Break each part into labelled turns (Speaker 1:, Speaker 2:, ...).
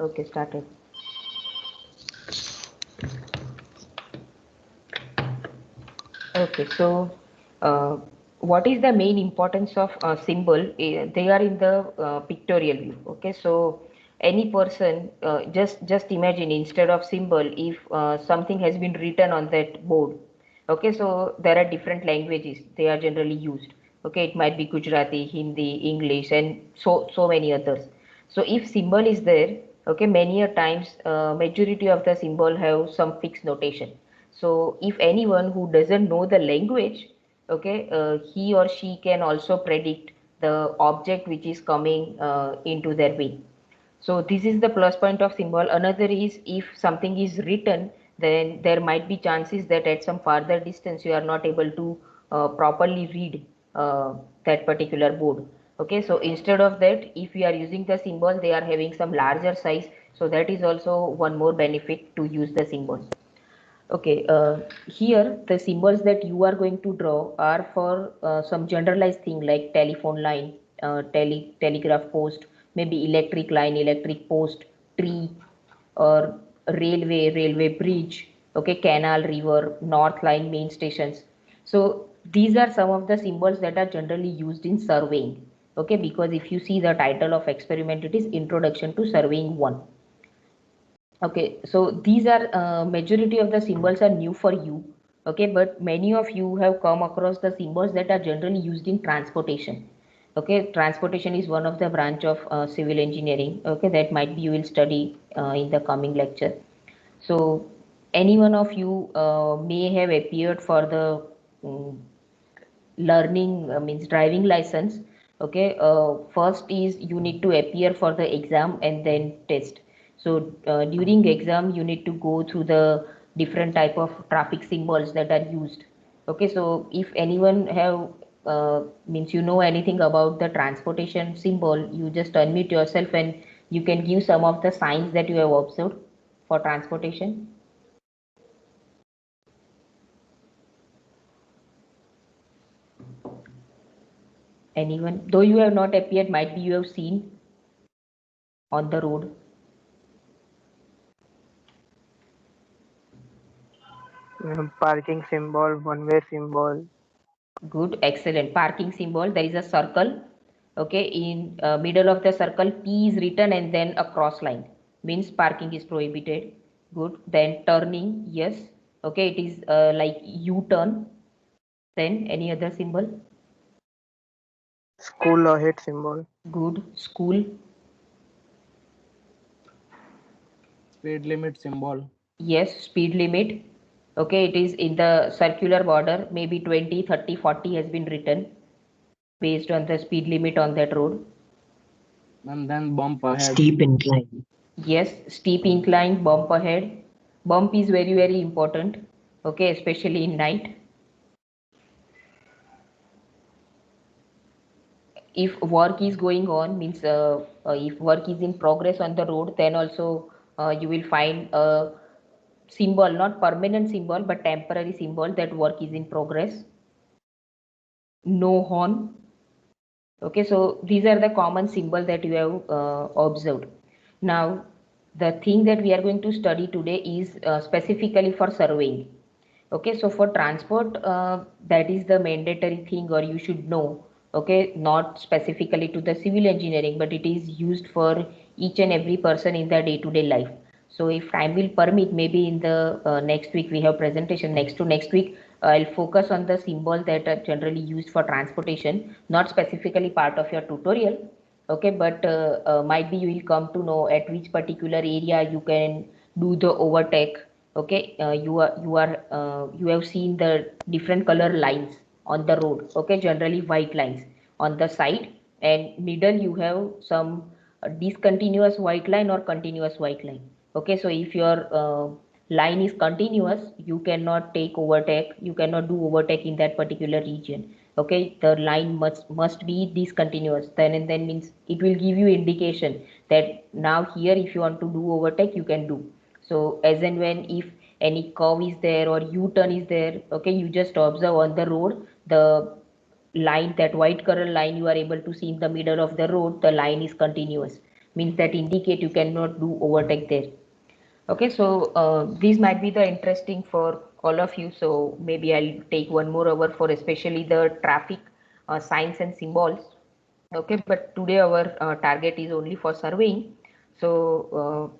Speaker 1: Okay, started. Okay, so what is the main importance of symbol? They are in the pictorial view. Okay, so any person just imagine instead of symbol, if something has been written on that board. Okay, so there are different languages they are generally used. Okay, it might be Gujarati, Hindi, English, and so many others. So if symbol is there, okay, many a times majority of the symbol have some fixed notation. So if anyone who doesn't know the language, okay, he or she can also predict the object which is coming into their way. So this is the plus point of symbol. Another is if something is written, then there might be chances that at some farther distance you are not able to properly read that particular board. Okay, so instead of that, if we are using the symbol, they are having some larger size. So that is also one more benefit to use the symbols. Okay, here the symbols that you are going to draw are for some generalized thing like telephone line, telegraph post, maybe electric line, electric post, tree, or railway bridge, okay, canal, river, north line, main stations. So these are some of the symbols that are generally used in surveying, okay, because if you see the title of experiment, it is Introduction to Surveying 1. Okay, so these are majority of the symbols are new for you. Okay, but many of you have come across the symbols that are generally used in transportation. Okay, transportation is one of the branch of civil engineering. Okay, that might be you will study in the coming lecture. So any one of you may have appeared for the um, learning means driving license. Okay, first is you need to appear for the exam and then test. So during exam you need to go through the different type of traffic symbols that are used. Okay, so if anyone have means you know anything about the transportation symbol, you just unmute yourself and you can give some of the signs that you have observed for transportation. Anyone, though you have not appeared, might be you have seen on the road.
Speaker 2: Parking symbol, one-way symbol.
Speaker 1: Good, excellent. Parking symbol, there is a circle. Okay, in middle of the circle, P is written and then a cross line. Means parking is prohibited. Good. Then turning, yes. Okay, it is like U-turn. Then any other symbol?
Speaker 2: School ahead symbol.
Speaker 1: Good. School.
Speaker 3: Speed limit symbol.
Speaker 1: Yes. Speed limit. Okay, it is in the circular border. Maybe 20, 30, 40 has been written based on the speed limit on that road.
Speaker 3: And then bump ahead.
Speaker 4: Steep incline.
Speaker 1: Yes, steep incline, bump ahead. Bump is very important. Okay, especially in night. If work is going on, means if work is in progress on the road, then also you will find a symbol, not permanent symbol, but temporary symbol that work is in progress. No horn. Okay, so these are the common symbol that you have observed. Now, the thing that we are going to study today is specifically for surveying. Okay, so for transport, that is the mandatory thing, or you should know. Okay, not specifically to the civil engineering, but it is used for each and every person in their day-to-day life. So if time will permit, maybe in the next week we have presentation. Next to next week, I'll focus on the symbol that are generally used for transportation, not specifically part of your tutorial. Okay, but might be you will come to know at which particular area you can do the overtake. Okay, you have seen the different color lines on the road. Okay, generally white lines on the side, and middle you have some discontinuous white line or continuous white line. Okay, so if your line is continuous, you cannot take overtake, you cannot do overtake in that particular region. Okay, the line must be discontinuous, then and then means it will give you indication that now here if you want to do overtake you can do. So as and when if any curve is there or U-turn is there, okay, you just observe on the road the line, that white color line you are able to see in the middle of the road, the line is continuous. means that indicate you cannot do overtake there. Okay, so these might be the interesting for all of you. So maybe I'll take 1 more hour for especially the traffic signs and symbols. Okay, but today our target is only for surveying. So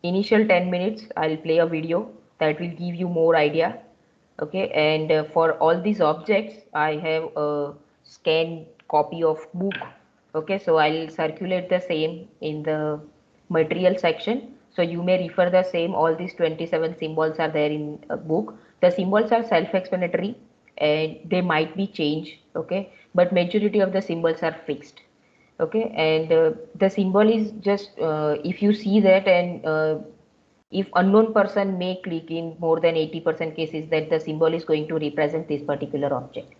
Speaker 1: initial 10 minutes, I'll play a video that will give you more idea. Okay, and for all these objects, I have a scanned copy of book. Okay, so I'll circulate the same in the material section. So you may refer the same. All these 27 symbols are there in a book. The symbols are self-explanatory and they might be changed. Okay, but majority of the symbols are fixed. Okay, and the symbol is just if you see that, and if unknown person may click, in more than 80% cases, that the symbol is going to represent this particular object.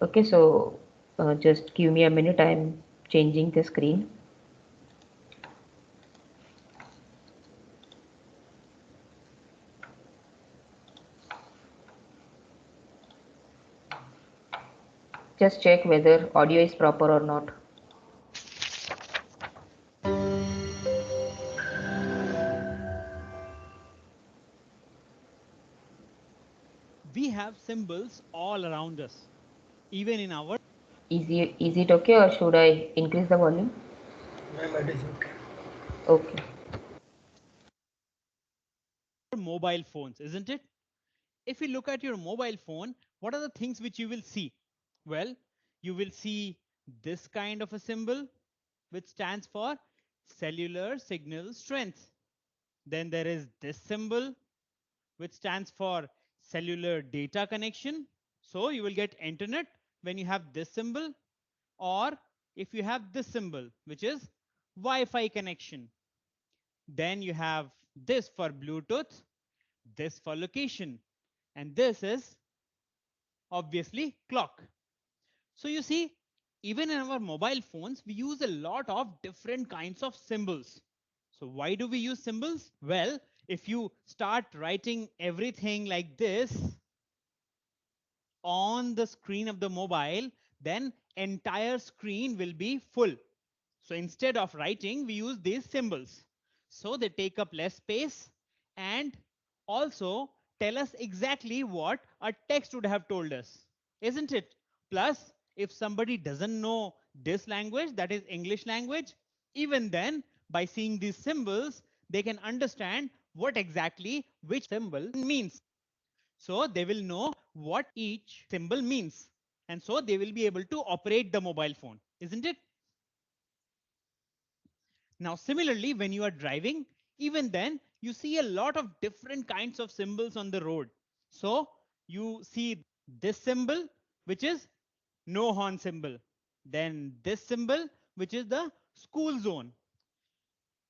Speaker 1: Okay, so just give me a minute, I am changing the screen. Just check whether audio is proper or not.
Speaker 4: We have symbols all around us, even in our
Speaker 1: Is it okay, or should I increase the volume?
Speaker 2: Ma'am, it is okay.
Speaker 1: Okay.
Speaker 4: mobile phones, isn't it? If you look at your mobile phone, what are the things which you will see? Well, you will see this kind of a symbol, which stands for cellular signal strength. Then there is this symbol, which stands for cellular data connection. So you will get internet when you have this symbol, or if you have this symbol, which is Wi-Fi connection. Then you have this for Bluetooth, this for location, and this is obviously clock. So you see, even in our mobile phones, we use a lot of different kinds of symbols. So why do we use symbols? Well, if you start writing everything like this on the screen of the mobile, then entire screen will be full. So instead of writing, we use these symbols. So they take up less space and also tell us exactly what a text would have told us, isn't it? Plus, if somebody doesn't know this language, that is English language, even then, by seeing these symbols, they can understand what exactly which symbol means. So they will know what each symbol means. And so they will be able to operate the mobile phone, isn't it? Now, similarly, when you are driving, even then you see a lot of different kinds of symbols on the road. So you see this symbol, which is no horn symbol. Then this symbol, which is the school zone,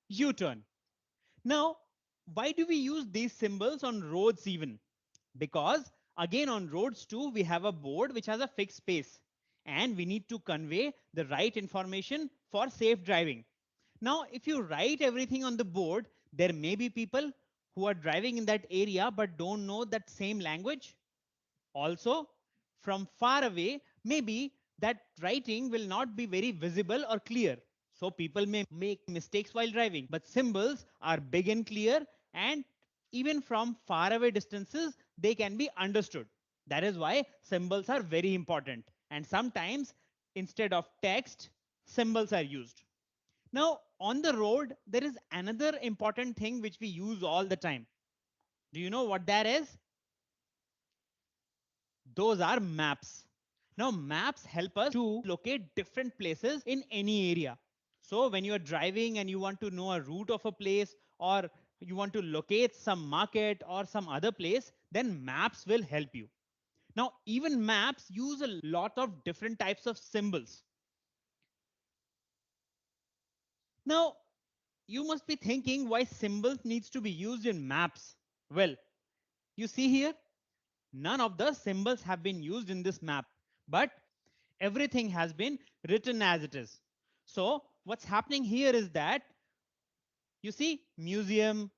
Speaker 4: U-turn. Now, why do we use these symbols on roads even? Because again, on roads too, we have a board which has a fixed space and we need to convey the right information for safe driving. Now, if you write everything on the board, there may be people who are driving in that area but don't know that same language. Also, from far away, maybe that writing will not be very visible or clear. So people may make mistakes while driving, but symbols are big and clear, and even from far away distances, they can be understood. That is why symbols are very important. And sometimes instead of text, symbols are used. Now, on the road, there is another important thing which we use all the time. Do you know what that is? Those are maps. Now, maps help us to locate different places in any area. So when you are driving and you want to know a route of a place, or you want to locate some market or some other place, then maps will help you. Now, even maps use a lot of different types of symbols. Now, you must be thinking why symbols needs to be used in maps. Well, you see here, none of the symbols have been used in this map, but everything has been written as it is. So what's happening here is that you see museum,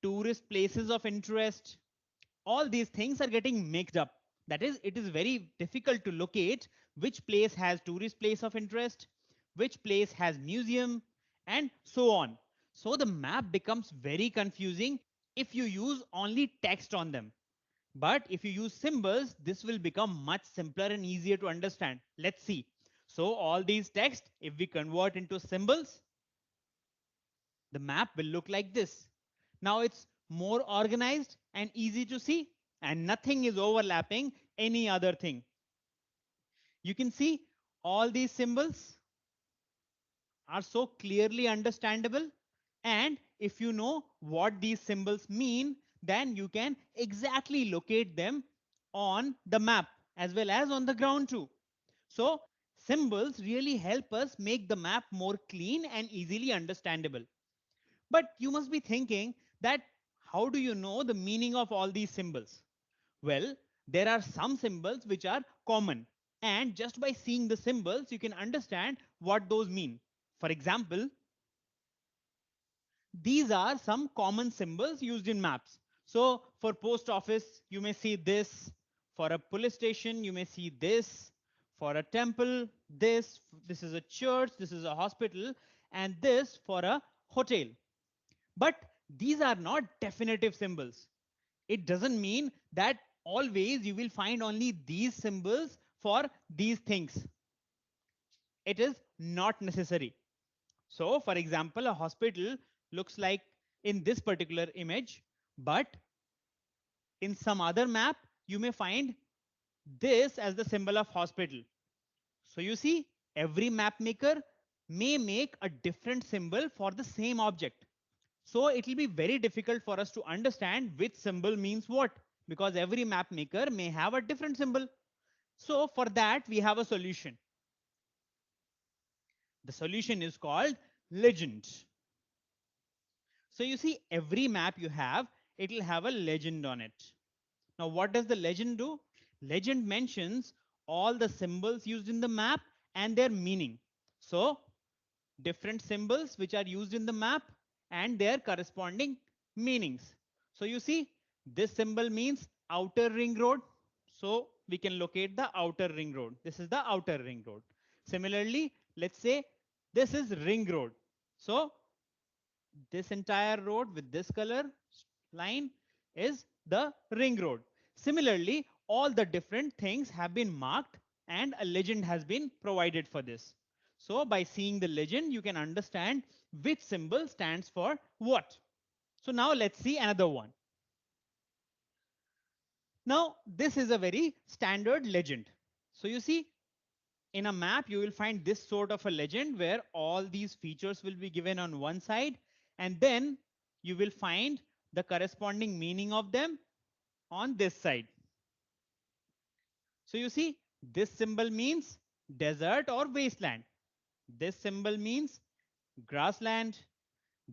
Speaker 4: tourist places of interest, all these things are getting mixed up. That is, it is very difficult to locate which place has tourist place of interest, which place has museum, and so on. So the map becomes very confusing if you use only text on them. But if you use symbols, this will become much simpler and easier to understand. Let's see. So all these text, if we convert into symbols, the map will look like this. Now it's more organized and easy to see, and nothing is overlapping any other thing. You can see all these symbols are so clearly understandable. And if you know what these symbols mean, then you can exactly locate them on the map as well as on the ground too. So symbols really help us make the map more clean and easily understandable. But you must be thinking that how do you know the meaning of all these symbols? Well, there are some symbols which are common, and just by seeing the symbols, you can understand what those mean. For example, these are some common symbols used in maps. So for post office, you may see this. For a police station, you may see this. For a temple, this is a church, this is a hospital, and this for a hotel. But these are not definitive symbols. It doesn't mean that always you will find only these symbols for these things. It is not necessary. So for example, a hospital looks like in this particular image, but in some other map, you may find this as the symbol of hospital. So you see, every map maker may make a different symbol for the same object. So it will be very difficult for us to understand which symbol means what, because every map maker may have a different symbol. So for that, we have a solution. The solution is called legend. So you see, every map you have, it will have a legend on it. Now, what does the legend do? Legend mentions all the symbols used in the map and their meaning. So different symbols which are used in the map and their corresponding meanings. So you see, this symbol means outer ring road. So we can locate the outer ring road. This is the outer ring road. Similarly, let's say this is ring road. So this entire road with this color line is the ring road. Similarly, all the different things have been marked and a legend has been provided for this. So by seeing the legend, you can understand which symbol stands for what. So now let's see another one. Now, this is a very standard legend. So you see, in a map, you will find this sort of a legend where all these features will be given on one side, and then you will find the corresponding meaning of them on this side. So you see, this symbol means desert or wasteland. This symbol means grassland.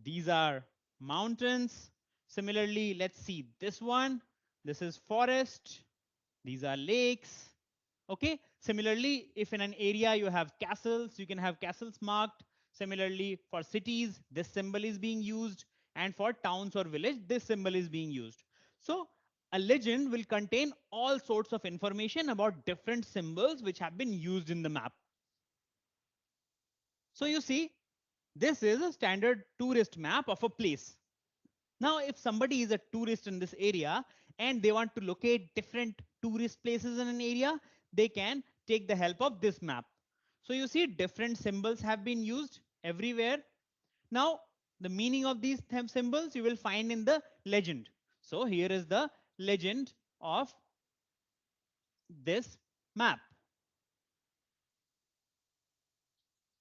Speaker 4: These are mountains. Similarly, let's see this one. This is forest. These are lakes. Okay. Similarly, if in an area you have castles, you can have castles marked. Similarly, for cities, this symbol is being used. And for towns or village, this symbol is being used. So a legend will contain all sorts of information about different symbols which have been used in the map. So you see, this is a standard tourist map of a place. Now, if somebody is a tourist in this area and they want to locate different tourist places in an area, they can take the help of this map. So you see different symbols have been used everywhere. Now, the meaning of these symbols you will find in the legend. So here is the legend of this map.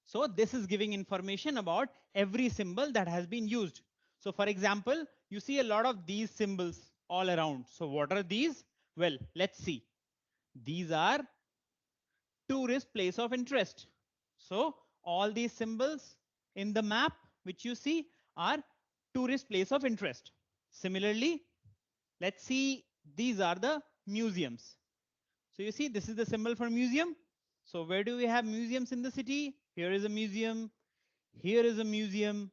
Speaker 4: So this is giving information about every symbol that has been used. So for example, you see a lot of these symbols all around. So what are these? Well, let's see. These are tourist place of interest. So all these symbols in the map which you see are tourist place of interest. Similarly, let's see, these are the museums. So you see, this is the symbol for museum. So where do we have museums in the city? Here is a museum. Here is a museum.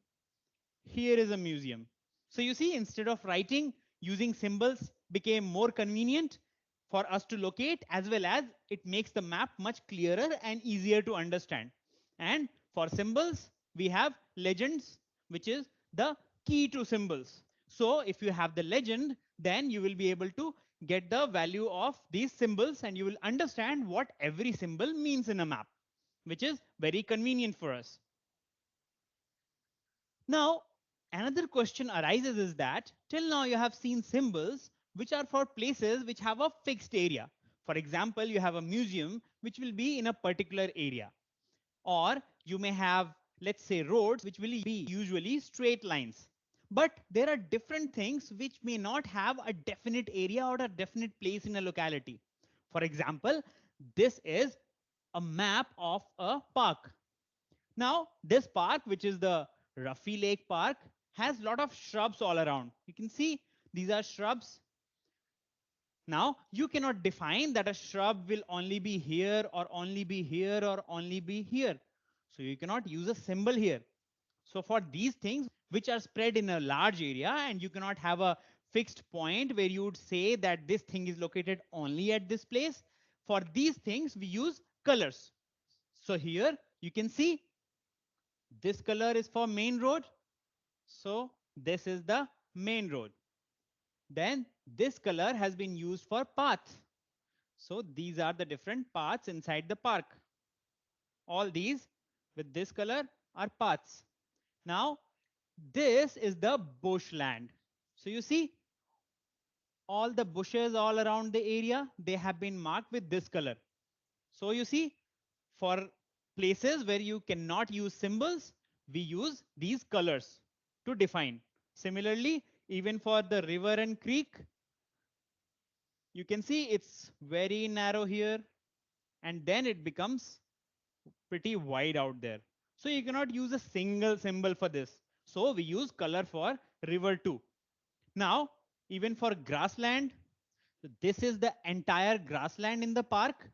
Speaker 4: Here is a museum. So you see, instead of writing, using symbols became more convenient for us to locate, as well as it makes the map much clearer and easier to understand. And For symbols, we have legends, which is the key to symbols. So if you have the legend, then you will be able to get the value of these symbols and you will understand what every symbol means in a map, which is very convenient for us. Now, another question arises is that till now you have seen symbols which are for places which have a fixed area. For example, you have a museum which will be in a particular area. Or you may have, let's say, roads which will be usually straight lines. But there are different things which may not have a definite area or a definite place in a locality. For example, this is a map of a park. Now, this park, which is the Ruffy Lake Park, has a lot of shrubs all around. You can see these are shrubs. Now, you cannot define that a shrub will only be here or only be here or only be here. So you cannot use a symbol here. So for these things which are spread in a large area and you cannot have a fixed point where you would say that this thing is located only at this place, for these things we use colors. So here you can see this color is for main road. So this is the main road. Then this color has been used for path. So these are the different paths inside the park. All these with this color are paths. Now, this is the bushland. So you see all the bushes all around the area, they have been marked with this color. So you see, for places where you cannot use symbols, we use these colors to define. Similarly, even for the river and creek, you can see it's very narrow here, and then it becomes pretty wide out there. So you cannot use a single symbol for this. So we use color for river too. Now, even for grassland, this is the entire grassland in the park.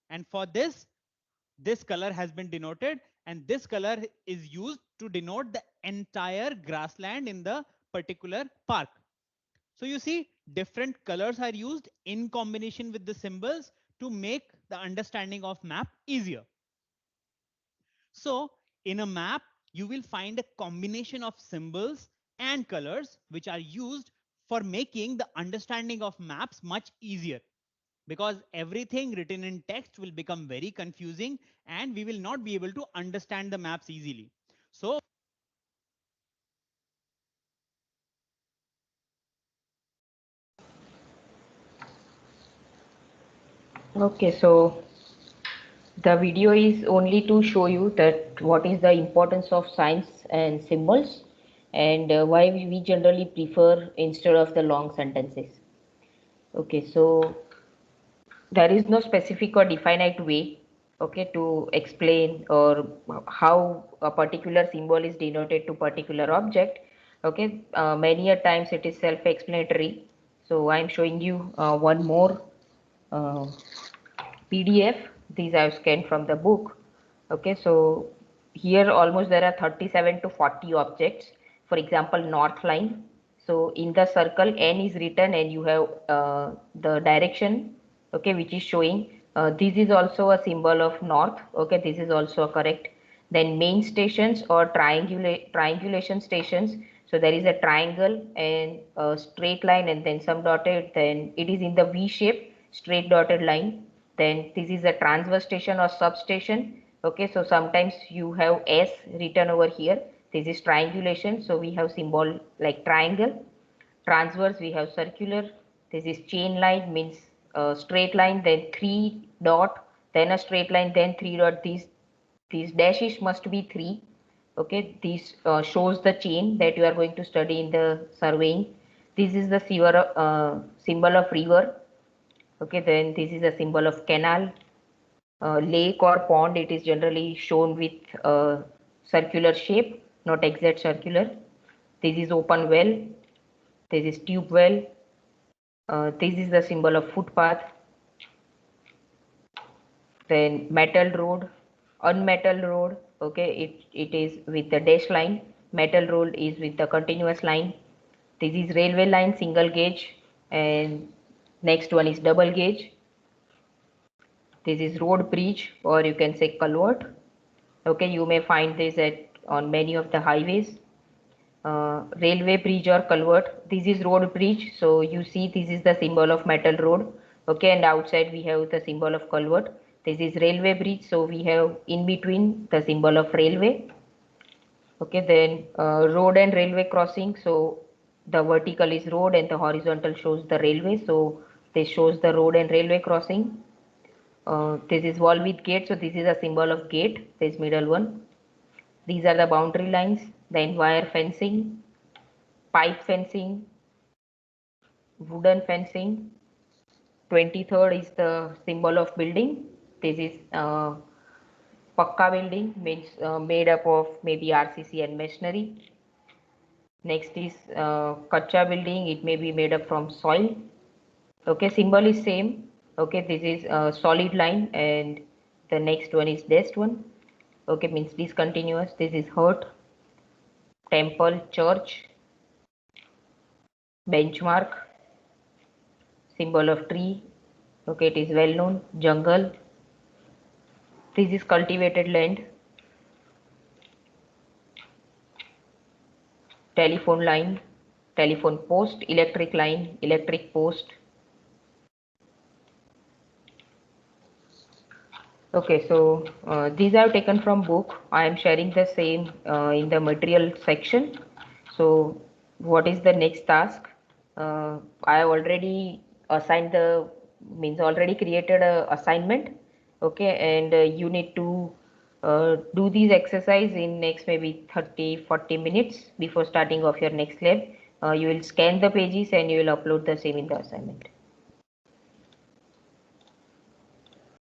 Speaker 4: And for this color has been denoted, and this color is used to denote the entire grassland in the particular park. So you see, different colors are used in combination with the symbols to make the understanding of map easier. So in a map, you will find a combination of symbols and colors which are used for making the understanding of maps much easier, because everything written in text will become very confusing and we will not be able to understand the maps easily. So
Speaker 1: Okay, so the video is only to show you that what is the importance of signs and symbols and why we generally prefer instead of the long sentences. Okay, so there is no specific or definite way, okay, to explain or how a particular symbol is denoted to particular object. Okay, many a times it is self-explanatory. So I'm showing you one more uh, PDF. These I've scanned from the book. Okay, so here almost there are 37 to 40 objects. For example, north line. So in the circle, N is written and you have the direction, okay, which is showing. This is also a symbol of north. Okay, this is also correct. Then main stations or triangulation stations. So there is a triangle and a straight line and then some dotted. Then it is in the V shape, straight dotted line. Then this is a transverse station or substation. Okay, so sometimes you have S written over here. This is triangulation, so we have symbol like triangle. Transverse we have circular. This is chain line, means straight line, then 3 dot, then a straight line, then 3 dot. These dashes must be 3. Okay, this shows the chain that you are going to study in the surveying. This is the symbol of river. Okay, then this is a symbol of canal. Lake or pond, it is generally shown with circular shape, not exact circular. This is open well. This is tube well. This is the symbol of footpath. Then metal road, unmetal road. Okay, it is with the dash line. Metal road is with the continuous line. This is railway line, single gauge, and next one is double gauge. This is road bridge, or you can say culvert. Okay, you may find this on many of the highways. Railway bridge or culvert. This is road bridge. So you see this is the symbol of metal road. Okay, and outside we have the symbol of culvert. This is railway bridge. So we have in between the symbol of railway. Okay, then road and railway crossing. So the vertical is road and the horizontal shows the railway. So this shows the road and railway crossing. This is wall with gate. So this is a symbol of gate. This middle one. These are the boundary lines. Then wire fencing, pipe fencing, wooden fencing. 23rd is the symbol of building. This is Pakka building, means made up of maybe RCC and masonry. Next is Kacha building. It may be made up from soil. Okay, symbol is same. Okay, this is a solid line and the next one is dashed one. Okay, means discontinuous. This is hut, temple, church, benchmark, symbol of tree. Okay, it is well known. Jungle. This is cultivated land. Telephone line, telephone post, electric line, electric post. Okay, so these are taken from book. I am sharing the same in the material section. So what is the next task? I have already assigned the means already created a assignment. Okay, and you need to do these exercise in next maybe 30-40 minutes before starting of your next lab. You will scan the pages and you will upload the same in the assignment.